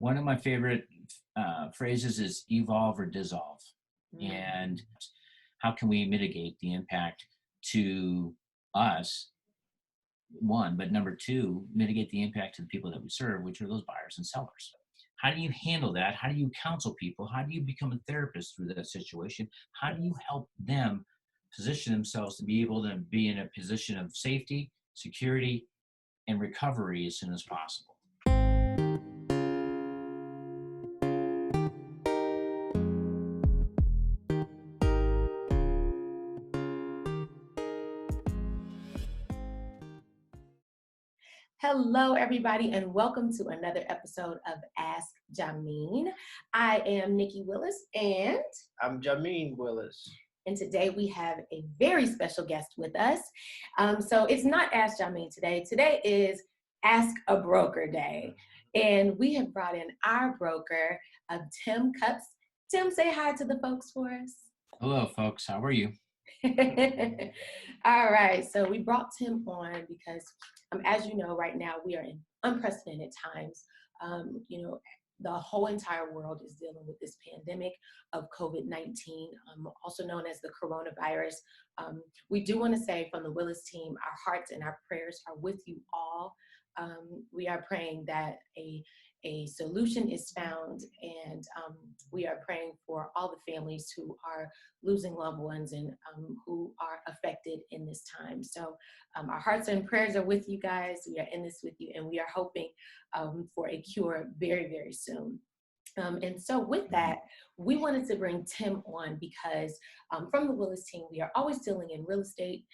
One of my favorite phrases is evolve or dissolve. And how can we mitigate the impact to us, one, but number two, mitigate the impact to the people that we serve, which are those buyers and sellers. How do you handle that? How do you counsel people? How do you become a therapist through that situation? How do you help them position themselves to be able to be in a position of safety, security, and recovery as soon as possible? Hello, everybody, and welcome to another episode of Ask Jameen. I am Nikki Willis, and I'm Jameen Willis. And today we have a very special guest with us. So it's not Ask Jameen today. Today is Ask a Broker Day. And we have brought in our broker, Tim Kuptz. Tim, say hi to the folks for us. Hello, folks. How are you? All right. So we brought Tim on because, as you know, right now we are in unprecedented times. The whole entire world is dealing with this pandemic of COVID-19, also known as the coronavirus. We do want to say from the Willis team, our hearts and our prayers are with you all. We are praying that a solution is found, and we are praying for all the families who are losing loved ones and who are affected in this time. So our hearts and prayers are with you guys. We are in this with you, and we are hoping for a cure very, very soon. And so with that, we wanted to bring Tim on because from the Willis team, we are always dealing in real estate.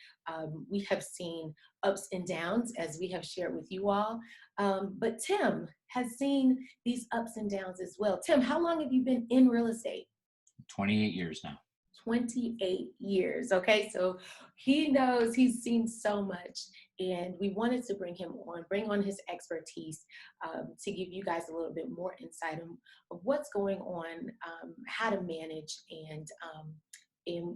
We have seen ups and downs, as we have shared with you all. But Tim has seen these ups and downs as well. Tim, how long have you been in real estate? 28 years now. 28 years. Okay, so he knows, he's seen so much, and we wanted to bring on his expertise to give you guys a little bit more insight of what's going on, how to manage, and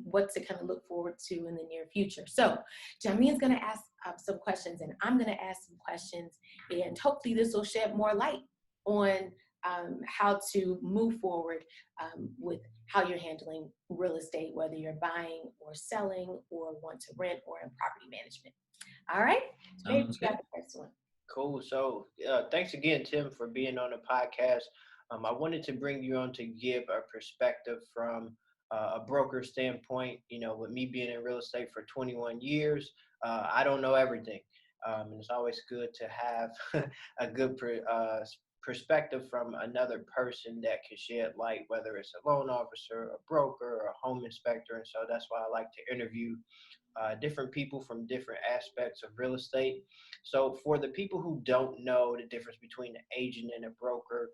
what to kind of look forward to in the near future. So Jameen's going to ask some questions, and I'm going to ask some questions, and hopefully this will shed more light on how to move forward with how you're handling real estate, whether you're buying or selling or want to rent or in property management. All right, maybe you got the first one. Cool. So thanks again, Tim, for being on the podcast. I wanted to bring you on to give a perspective from a broker standpoint. You know, with me being in real estate for 21 years, I don't know everything. And it's always good to have a good perspective from another person that can shed light, whether it's a loan officer, a broker, or a home inspector. And so that's why I like to interview different people from different aspects of real estate. So for the people who don't know the difference between an agent and a broker,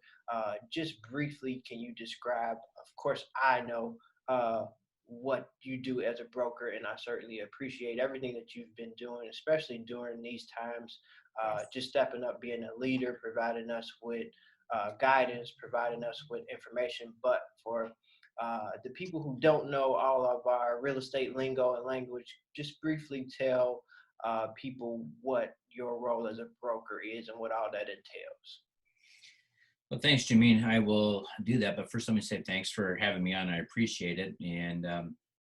just briefly, can you describe, of course, I know what you do as a broker, and I certainly appreciate everything that you've been doing, especially during these times. Just stepping up, being a leader, providing us with guidance, providing us with information. But for the people who don't know all of our real estate lingo and language, just briefly tell people what your role as a broker is and what all that entails. Well, thanks, Jameen. I will do that. But first, let me say thanks for having me on. I appreciate it. And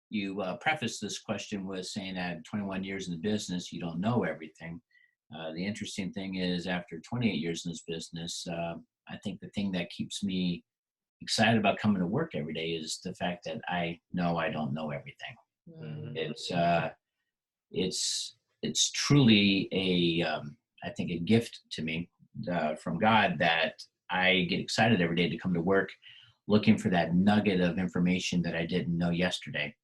you prefaced this question with saying that 21 years in the business, you don't know everything. The interesting thing is, after 28 years in this business, I think the thing that keeps me excited about coming to work every day is the fact that I know I don't know everything. Mm-hmm. It's truly I think a gift to me from God that I get excited every day to come to work looking for that nugget of information that I didn't know yesterday,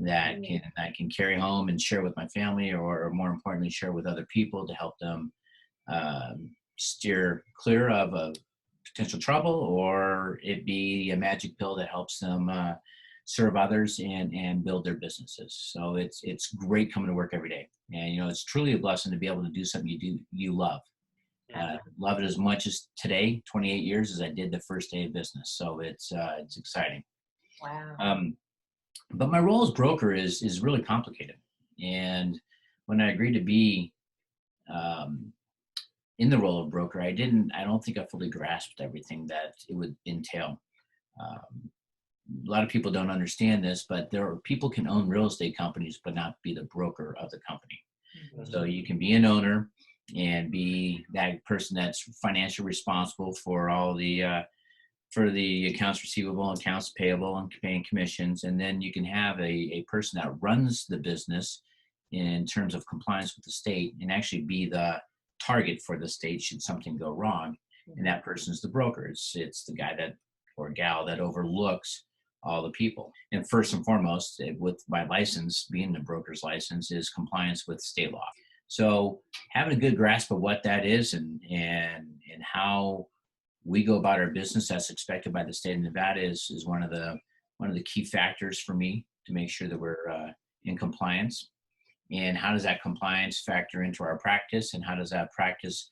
that I can carry home and share with my family, or more importantly, share with other people to help them steer clear of a potential trouble, or it be a magic pill that helps them serve others and build their businesses. So it's great coming to work every day. And, it's truly a blessing to be able to do something you love. Love it as much as today, 28 years, as I did the first day of business. So it's exciting. Wow. But my role as broker is really complicated. And when I agreed to be in the role of broker, I don't think I fully grasped everything that it would entail. Um, a lot of people don't understand this, but people can own real estate companies, but not be the broker of the company. So you can be an owner and be that person that's financially responsible for all for the accounts receivable, accounts payable, and paying commissions. And then you can have a person that runs the business in terms of compliance with the state and actually be the target for the state should something go wrong. And that person is the broker. It's the guy that or gal that overlooks all the people. And first and foremost, with my license, being the broker's license, is compliance with state law. So having a good grasp of what that is and how we go about our business as expected by the state of Nevada is one of the key factors for me to make sure that we're in compliance. And how does that compliance factor into our practice, and how does that practice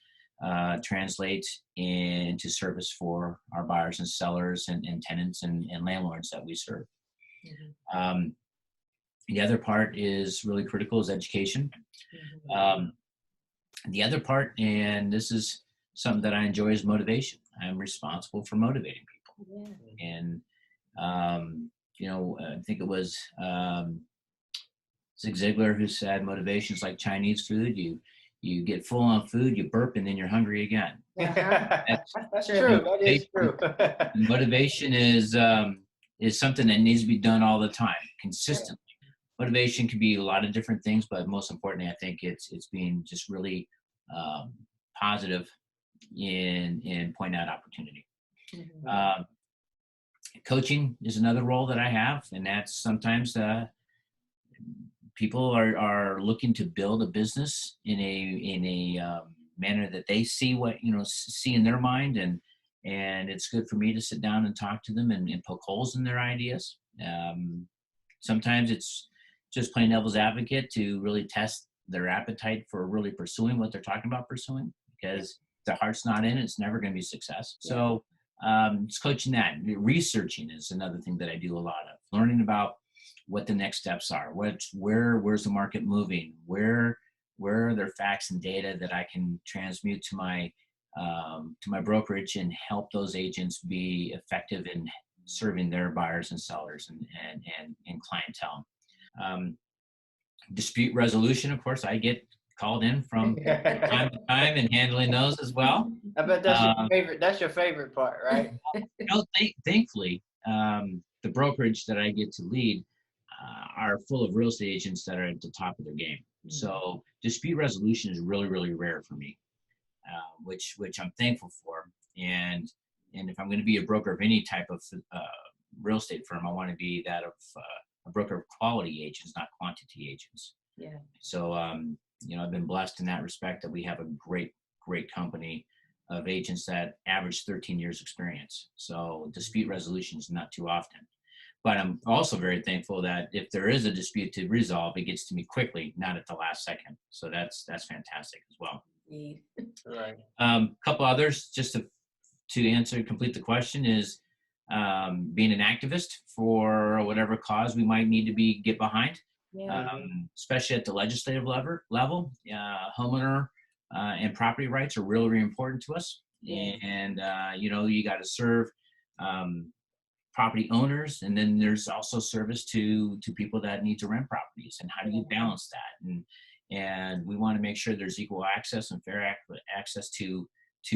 translate into service for our buyers and sellers and tenants and landlords that we serve? The other part is really critical is education. The other part, and this is something that I enjoy, is motivation. I'm responsible for motivating people. And, I think it was Zig Ziglar who said motivation is like Chinese food. You get full on food, you burp, and then you're hungry again. That's true. That is true. Motivation is something that needs to be done all the time, consistently. Motivation can be a lot of different things, but most importantly, I think it's being just really positive in pointing out opportunity. Coaching is another role that I have, and that's sometimes people are looking to build a business in a manner that they see see in their mind, and it's good for me to sit down and talk to them and poke holes in their ideas. Sometimes it's just plain devil's advocate to really test their appetite for really pursuing what they're talking about pursuing, because if their heart's not in it, it's never going to be success. So it's coaching that. Researching is another thing that I do a lot of. Learning about what the next steps are. Where's the market moving? Where are there facts and data that I can transmute to my brokerage and help those agents be effective in serving their buyers and sellers and clientele. Dispute resolution, of course, I get called in from time to time and handling those as well. I bet that's your favorite. That's your favorite part, right? Thankfully, the brokerage that I get to lead are full of real estate agents that are at the top of their game. So dispute resolution is really, really rare for me, which I'm thankful for. And if I'm going to be a broker of any type of real estate firm, I want to be that of a broker of quality agents, not quantity agents. Yeah. So, I've been blessed in that respect that we have a great company of agents that average 13 years experience. So dispute resolution is not too often. But I'm also very thankful that if there is a dispute to resolve, it gets to me quickly, not at the last second. So that's fantastic as well. Right. Couple others just to complete the question is being an activist for whatever cause we might need to get behind, especially at the legislative level. Homeowner and property rights are really, really important to us. And, you got to serve property owners, and then there's also service to people that need to rent properties, and how do you balance that? And we want to make sure there's equal access and fair access to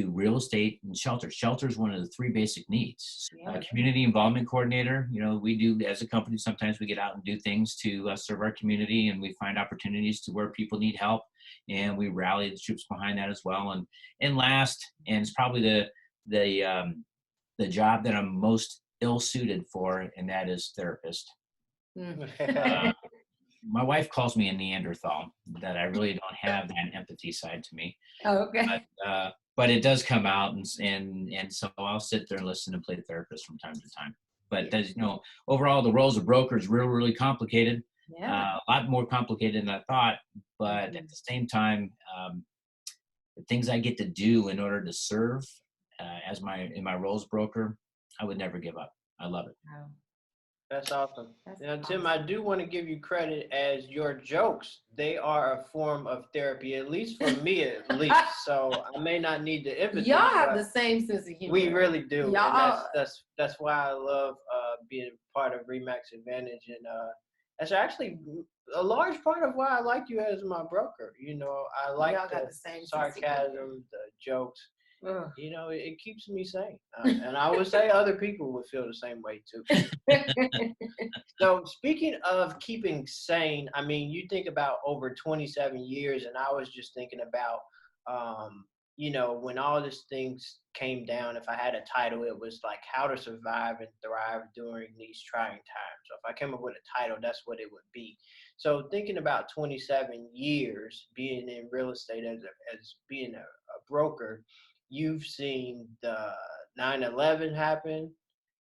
real estate and shelter. Shelter is one of the 3 basic needs. Community involvement coordinator, we do as a company, sometimes we get out and do things to serve our community, and we find opportunities to where people need help, and we rally the troops behind that as well. And last, and it's probably the job that I'm most ill-suited for, and that is therapist. My wife calls me a Neanderthal, that I really don't have that empathy side to me. Oh, okay. But it does come out, and so I'll sit there and listen and play therapist from time to time. But as overall, the roles of broker is really, really complicated. A lot more complicated than I thought. But at the same time, the things I get to do in order to serve in my role as broker, I would never give up. I love it. Wow. That's awesome. That's Now, Tim, awesome. I do want to give you credit as your jokes. They are a form of therapy, at least for me, at least. So I may not need the empathy, Y'all have the but same sense of humor. we really do, and Y'all, that's why I love being part of Remax Advantage, and that's actually a large part of why I like you as my broker. You know, I like y'all got the the same sense of sarcasm, the jokes. humor. You know, it keeps me sane, and I would say other people would feel the same way too. So speaking of keeping sane, I mean, you think about over 27 years, and I was just thinking about, you know, when all these things came down, if I had a title, it was like how to survive and thrive during these trying times. So if I came up with a title, that's what it would be. So thinking about 27 years being in real estate as being a broker, you've seen the 9/11 happen.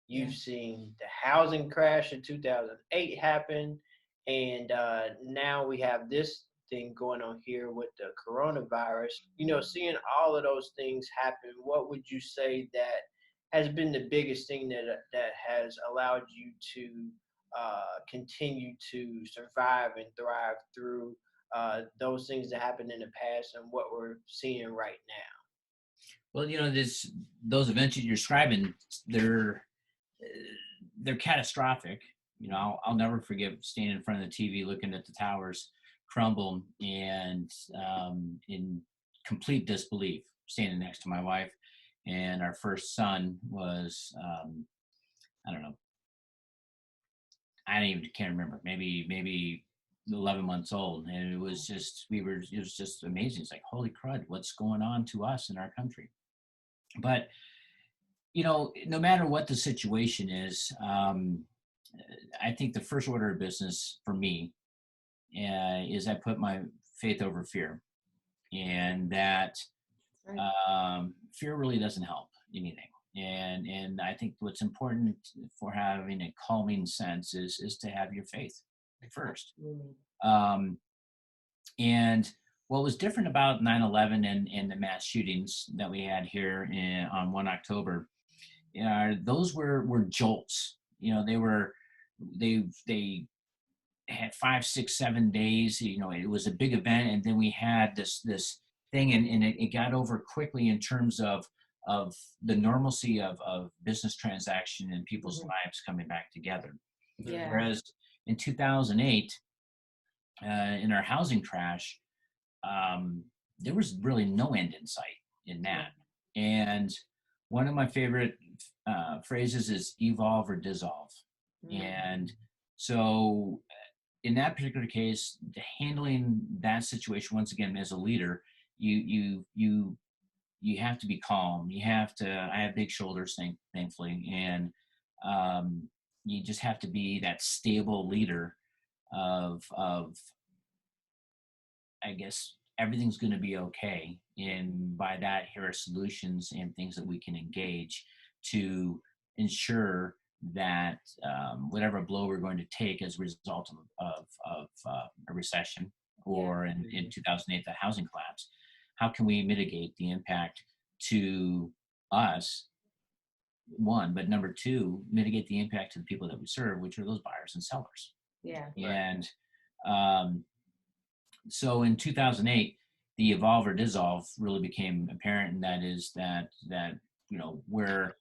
Yeah. You've seen the housing crash in 2008 happen, and now we have this thing going on here with the coronavirus. You know, seeing all of those things happen, what would you say that has been the biggest thing that has allowed you to continue to survive and thrive through those things that happened in the past and what we're seeing right now? Well, you know, those events you're describing, they're they're catastrophic. You know, I'll never forget standing in front of the TV looking at the towers crumble and in complete disbelief, standing next to my wife. And our first son was, I don't know, I don't even can't remember, maybe 11 months old. And it was just, it was just amazing. It's like, holy crud, what's going on to us in our country? But, you know, no matter what the situation is, I think the first order of business for me is I put my faith over fear, and that fear really doesn't help anything. And I think what's important for having a calming sense is to have your faith first. Um, and what was different about 9/11 and the mass shootings that we had here on 1 October, those were jolts. You know, they had 5, 6, 7 days. You know, it was a big event, and then we had this thing, and it got over quickly in terms of the normalcy of business transaction and people's lives coming back together. Yeah. Whereas in 2008, in our housing crash, there was really no end in sight in that. And one of my favorite phrases is evolve or dissolve. And so in that particular case, handling that situation, once again, as a leader, you have to be calm. You have to, I have big shoulders, thankfully. And you just have to be that stable leader of I guess everything's going to be okay. And by that, here are solutions and things that we can engage to ensure that whatever blow we're going to take as a result of a recession, or in 2008, the housing collapse, how can we mitigate the impact to us, one, but number two, mitigate the impact to the people that we serve, which are those buyers and sellers. Yeah. And so in 2008, the evolve or dissolve really became apparent, and that is that you know, where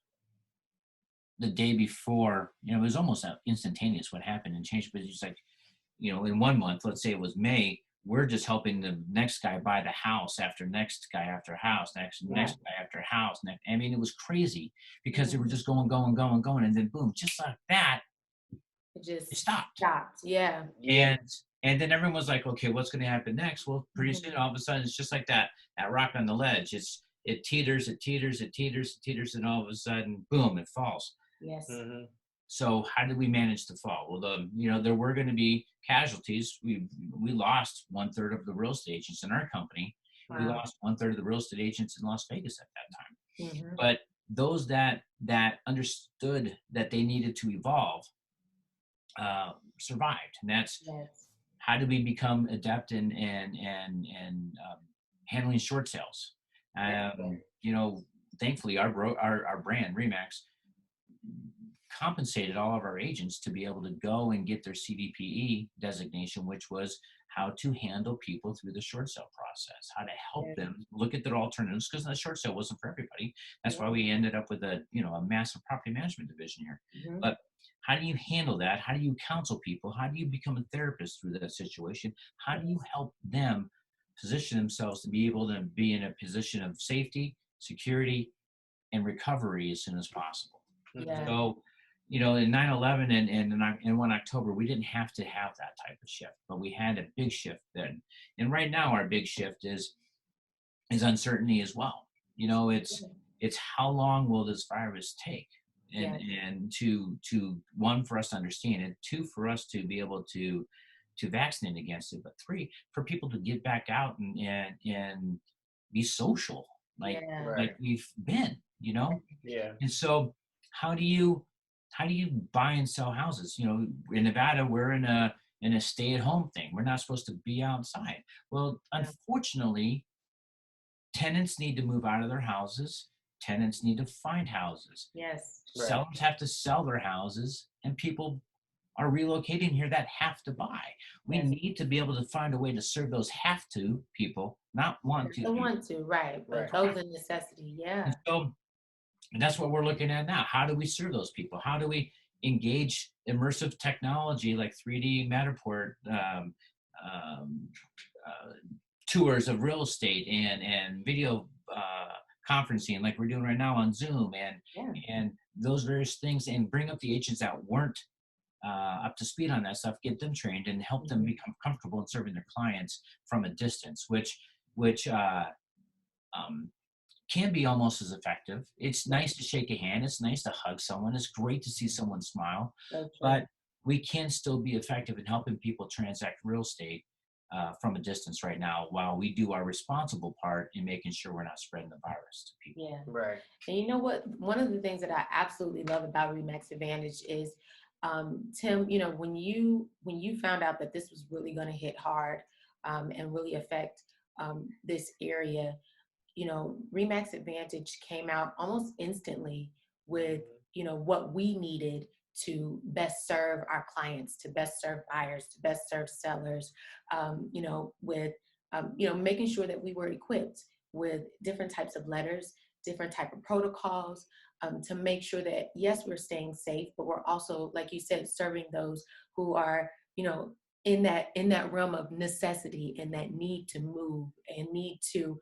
the day before, you know, it was almost instantaneous what happened and changed. But it's like, you know, in 1 month, let's say it was May, we're just helping the next guy buy the house after next guy after house, next guy after house. I mean, it was crazy because they were just going, and then boom, just like that, It just it stopped. Yeah. And then everyone was like, okay, what's going to happen next? Well, pretty soon, all of a sudden, it's just like that rock on the ledge. It teeters, and all of a sudden, boom, it falls. Yes. So how did we manage to fall? Well, you know, there were going to be casualties. We lost 1/3 of the real estate agents in our company. Wow. We lost 1/3 of the real estate agents in Las Vegas at that time. But those that understood that they needed to evolve survived, and that's how do we become adept in handling short sales. You know, thankfully our brand Remax compensated all of our agents to be able to go and get their CDPE designation, which was how to handle people through the short sale process, how to help them look at their alternatives, because the short sale wasn't for everybody. That's why we ended up with a massive property management division here. But how do you handle that? How do you counsel people? How do you become a therapist through that situation? How do you help them position themselves to be able to be in a position of safety, security, and recovery as soon as possible? So, in 9/11 and 1 October, we didn't have to have that type of shift, but we had a big shift then. And right now, our big shift is uncertainty as well. It's how long will this virus take, and to one, for us to understand it, two, for us to be able to vaccinate against it, but three, for people to get back out and be social like we've been, And so how do you buy and sell houses? In Nevada, we're in a stay-at-home thing. We're not supposed to be outside. Well, unfortunately, tenants need to move out of their houses. Tenants need to find houses. Sellers have to sell their houses, and people are relocating here that have to buy. We need to be able to find a way to serve those have to people, not want to. The want to, right. Those are necessity, And so that's what we're looking at now. How do we serve those people? How do we engage immersive technology like 3D Matterport tours of real estate and video conferencing like we're doing right now on Zoom and those various things, and bring up the agents that weren't up to speed on that stuff, get them trained and help them become comfortable in serving their clients from a distance, which can be almost as effective. It's nice to shake a hand. It's nice to hug someone. It's great to see someone smile, but we can still be effective in helping people transact real estate from a distance right now, while we do our responsible part in making sure we're not spreading the virus to people. And you know what? One of the things that I absolutely love about RE/MAX Advantage is, Tim, when you found out that this was really going to hit hard and really affect this area, RE/MAX Advantage came out almost instantly with, what we needed to best serve our clients, to best serve buyers, to best serve sellers, with, making sure that we were equipped with different types of letters, different type of protocols, to make sure that, yes, we're staying safe, but we're also, like you said, serving those who are, in that realm of necessity and that need to move and need to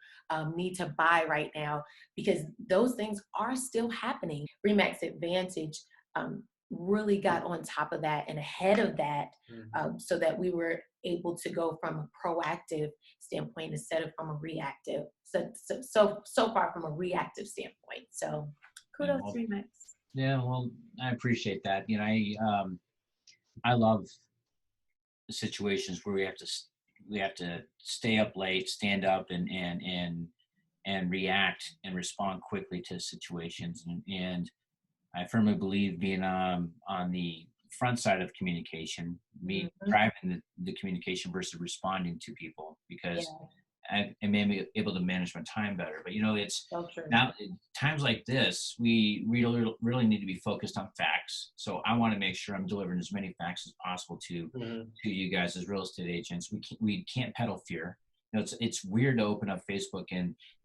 buy right now, because those things are still happening. RE/MAX Advantage really got on top of that and ahead of that, so that we were able to go from a proactive standpoint instead of from a reactive. So far from a reactive standpoint. So kudos to RE/MAX. Yeah, well, I appreciate that. I love the situations where we have to stay up late, stand up, and react and respond quickly to situations. And I firmly believe being on the front side of communication, me driving the communication versus responding to people, because I may be able to manage my time better. But it's so true. Now times like this, we really need to be focused on facts. So I want to make sure I'm delivering as many facts as possible to you guys as real estate agents. We can't peddle fear. It's weird to open up Facebook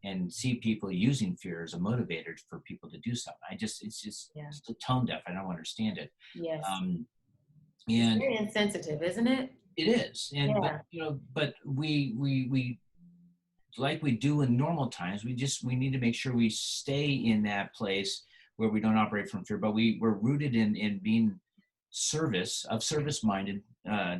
and see people using fear as a motivator for people to do something. It's just tone deaf. I don't understand it. Yes. And it's very insensitive, isn't it? It is. But we like we do in normal times, we need to make sure we stay in that place where we don't operate from fear, but we're rooted in being service minded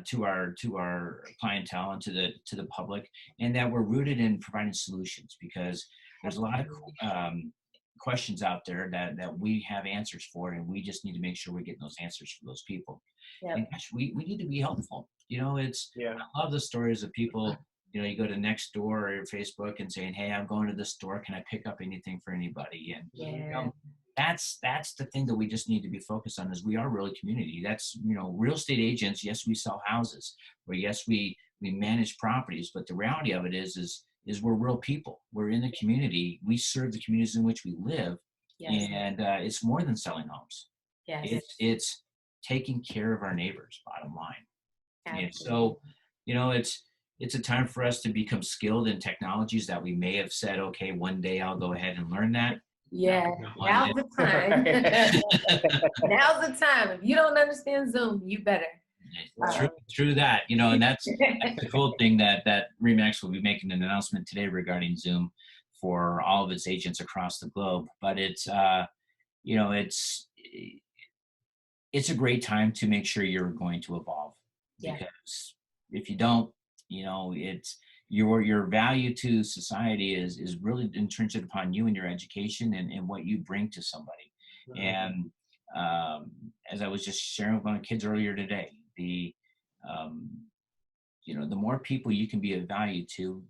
to our clientele and to the public, and that we're rooted in providing solutions, because there's a lot of questions out there that we have answers for, and we just need to make sure we're getting those answers for those people. And gosh, we need to be helpful. I love the stories of people. You go to Nextdoor or your Facebook and saying, "Hey, I'm going to this store. Can I pick up anything for anybody?" And that's the thing that we just need to be focused on, is we are really community. That's real estate agents. Yes, we sell houses, or yes, we manage properties. But the reality of it is we're real people. We're in the community. We serve the communities in which we live, and it's more than selling homes. Yes. It's taking care of our neighbors, bottom line. And Absolutely. so, it's a time for us to become skilled in technologies that we may have said, okay, one day I'll go ahead and learn that. Yeah, Not one now's day. the time. Now's the time. If you don't understand Zoom, you better. True that, and that's the cool thing that Remax will be making an announcement today regarding Zoom for all of its agents across the globe. But it's a great time to make sure you're going to evolve, Yeah. because if you don't, it's your value to society is really intrinsic upon you and your education and what you bring to somebody. And as I was just sharing with my kids earlier today, um, the more people you can be of value to,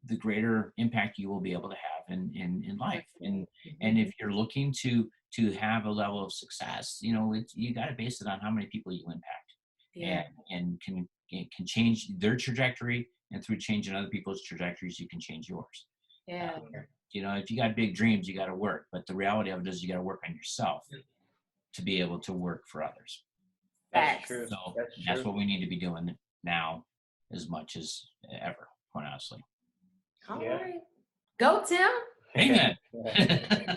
the greater impact you will be able to have in life. And if you're looking to have a level of success, you got to base it on how many people you impact, Yeah. and can change their trajectory, and through changing other people's trajectories, you can change yours. Yeah. If you got big dreams, you got to work, but the reality of it is you got to work on yourself to be able to work for others. That's true. So that's what we need to be doing now as much as ever, quite honestly. All right. Go, Tim. Amen.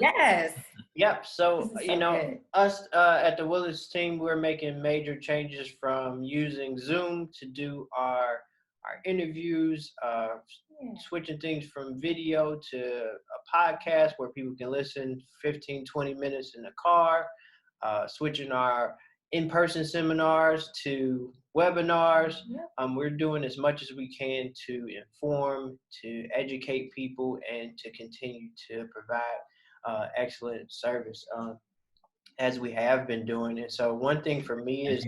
Yes. Yep. So, This is so good. us at the Willis team, we're making major changes from using Zoom to do our interviews, switching things from video to a podcast where people can listen 15, 20 minutes in the car, switching our in-person seminars to webinars. Yep. We're doing as much as we can to inform, to educate people, and to continue to provide excellent service as we have been doing. And so one thing for me is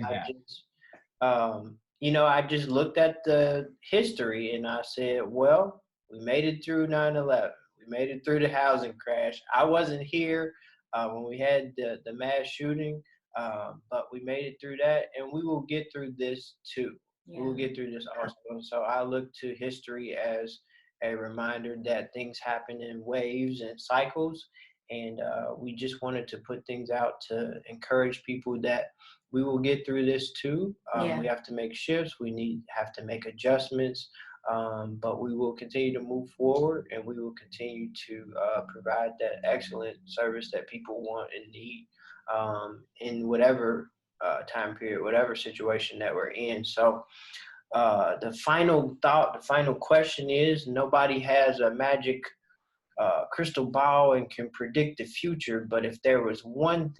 I just looked at the history and I said, well, we made it through 9/11. We made it through the housing crash. I wasn't here when we had the mass shooting. But we made it through that, and we will get through this too. Yeah. We will get through this also. So I look to history as a reminder that things happen in waves and cycles, and we just wanted to put things out to encourage people that we will get through this too. We have to make shifts. We have to make adjustments. But we will continue to move forward, and we will continue to provide that excellent service that people want and need in whatever time period, whatever situation that we're in. So the final question is, nobody has a magic crystal ball and can predict the future, but if there was one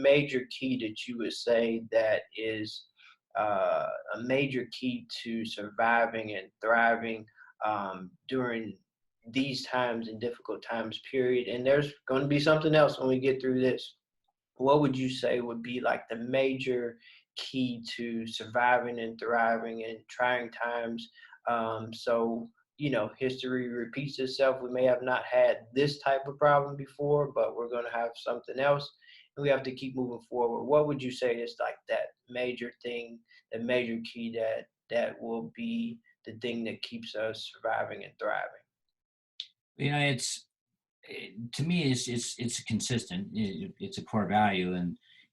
major key that you would say that is a major key to surviving and thriving during these times and difficult times period, and there's going to be something else when we get through this, what would you say would be like the major key to surviving and thriving in trying times? So, history repeats itself. We may have not had this type of problem before, but we're going to have something else, and we have to keep moving forward. What would you say is like that major thing, the major key that will be the thing that keeps us surviving and thriving? To me, it's consistent. It's a core value,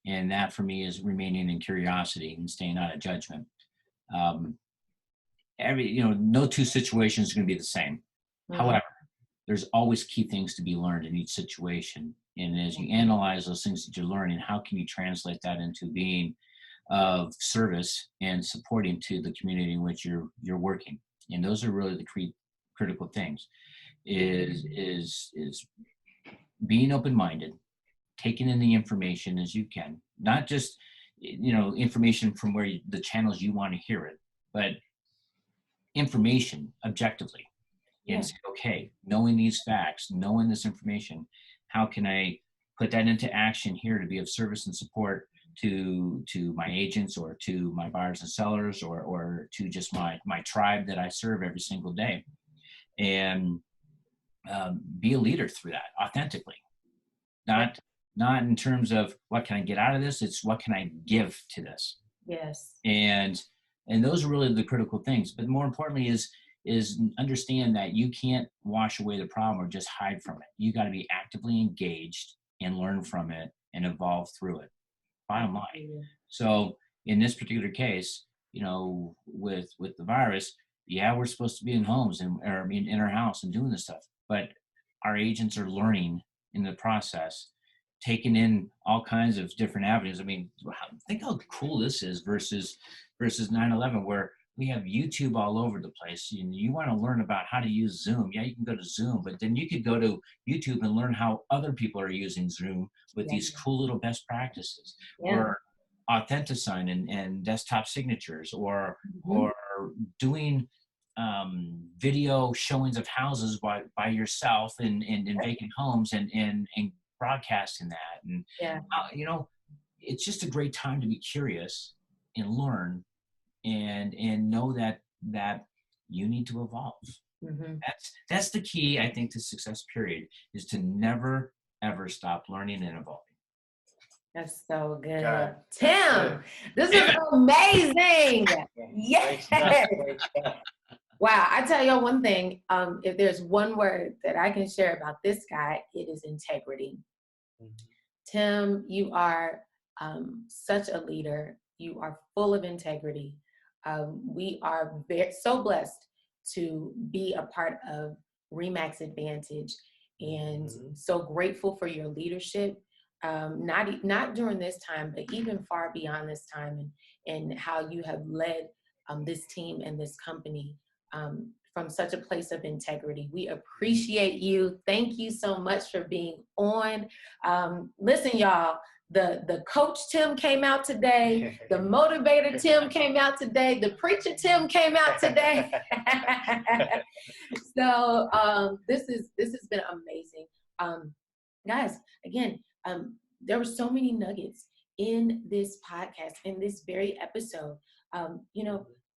and that for me is remaining in curiosity and staying out of judgment. No two situations are going to be the same. However, there's always key things to be learned in each situation. And as you analyze those things that you're learning, how can you translate that into being of service and supporting to the community in which you're working? And those are really the critical things. Is being open-minded, taking in the information as you can, not just information from the channels you want to hear it, but information objectively, and say, okay, knowing these facts, knowing this information, how can I put that into action here to be of service and support to my agents, or to my buyers and sellers, or to just my tribe that I serve every single day, and be a leader through that authentically, not in terms of what can I get out of this, it's what can I give to this. Yes. And those are really the critical things. But more importantly is understand that you can't wash away the problem or just hide from it. You got to be actively engaged and learn from it and evolve through it. Bottom line. Yeah. So in this particular case, with the virus, yeah, we're supposed to be in homes or I mean in our house and doing this stuff, but our agents are learning in the process, taking in all kinds of different avenues. I mean, think how cool this is versus 9/11, where we have YouTube all over the place. You want to learn about how to use Zoom. Yeah, you can go to Zoom, but then you could go to YouTube and learn how other people are using Zoom with Yeah. these cool little best practices, Yeah. or Authentisign and desktop signatures, or Mhm. or doing video showings of houses by yourself in vacant homes and broadcasting that. And Yeah. it's just a great time to be curious and learn and know that you need to evolve. Mhm. That's the key, I think, to success, period, is to never ever stop learning and evolving. That's so good. God, Tim, this is Damn it. amazing. Great Yes. stuff. Great stuff. Wow. I tell you one thing, if there's one word that I can share about this guy, it is integrity. Mhm. Tim, you are such a leader. You are full of integrity. We are so blessed to be a part of Remax Advantage, and Mhm. so grateful for your leadership. Not during this time, but even far beyond this time, and how you have led this team and this company from such a place of integrity. We appreciate you. Thank you so much for being on. Listen, y'all, the coach Tim came out today. The motivator Tim came out today. The preacher Tim came out today. So this has been amazing. Guys, again, there were so many nuggets in this podcast, in this very episode.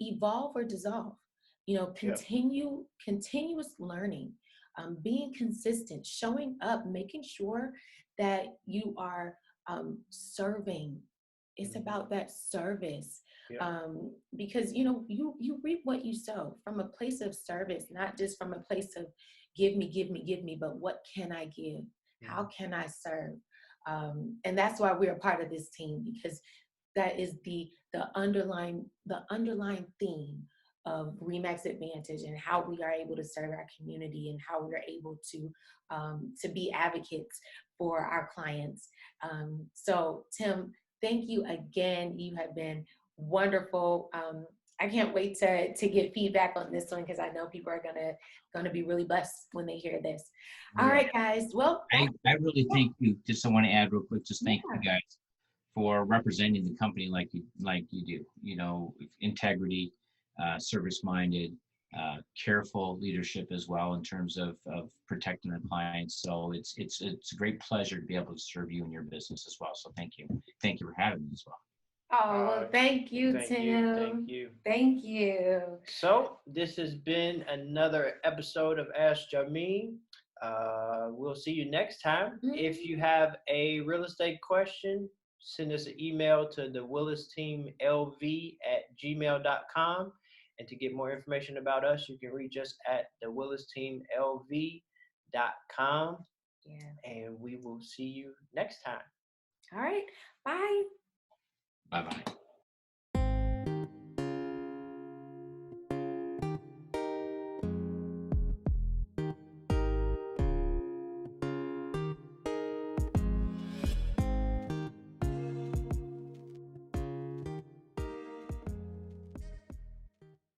Evolve or dissolve. Continuous learning, being consistent, showing up, making sure that you are serving. It's about that service. Because you reap what you sow, from a place of service, not just from a place of give me, but what can I give? How can I serve? And that's why we're a part of this team, because that is the underlying theme of Remax Advantage, and how we are able to serve our community, and how we are able to be advocates for our clients. So Tim, thank you again. You have been wonderful. I can't wait to get feedback on this one, because I know people are gonna be really blessed when they hear this. All right, guys. Well, I really thank you. Just I want to add real quick. Just thank you guys for representing the company like you do. Integrity, service-minded, careful leadership as well in terms of protecting our clients. So it's a great pleasure to be able to serve you in your business as well. So thank you for having me as well. oh, well, thank you, Tim. Thank you. Thank you. So this has been another episode of Ask Jameen. We'll see you next time. If you have a real estate question, send us an email to the Willis Team LV at gmail.com. And to get more information about us, you can reach us at the WillisTeamLV.com. Yeah. And we will see you next time. All right. Bye. Bye-bye.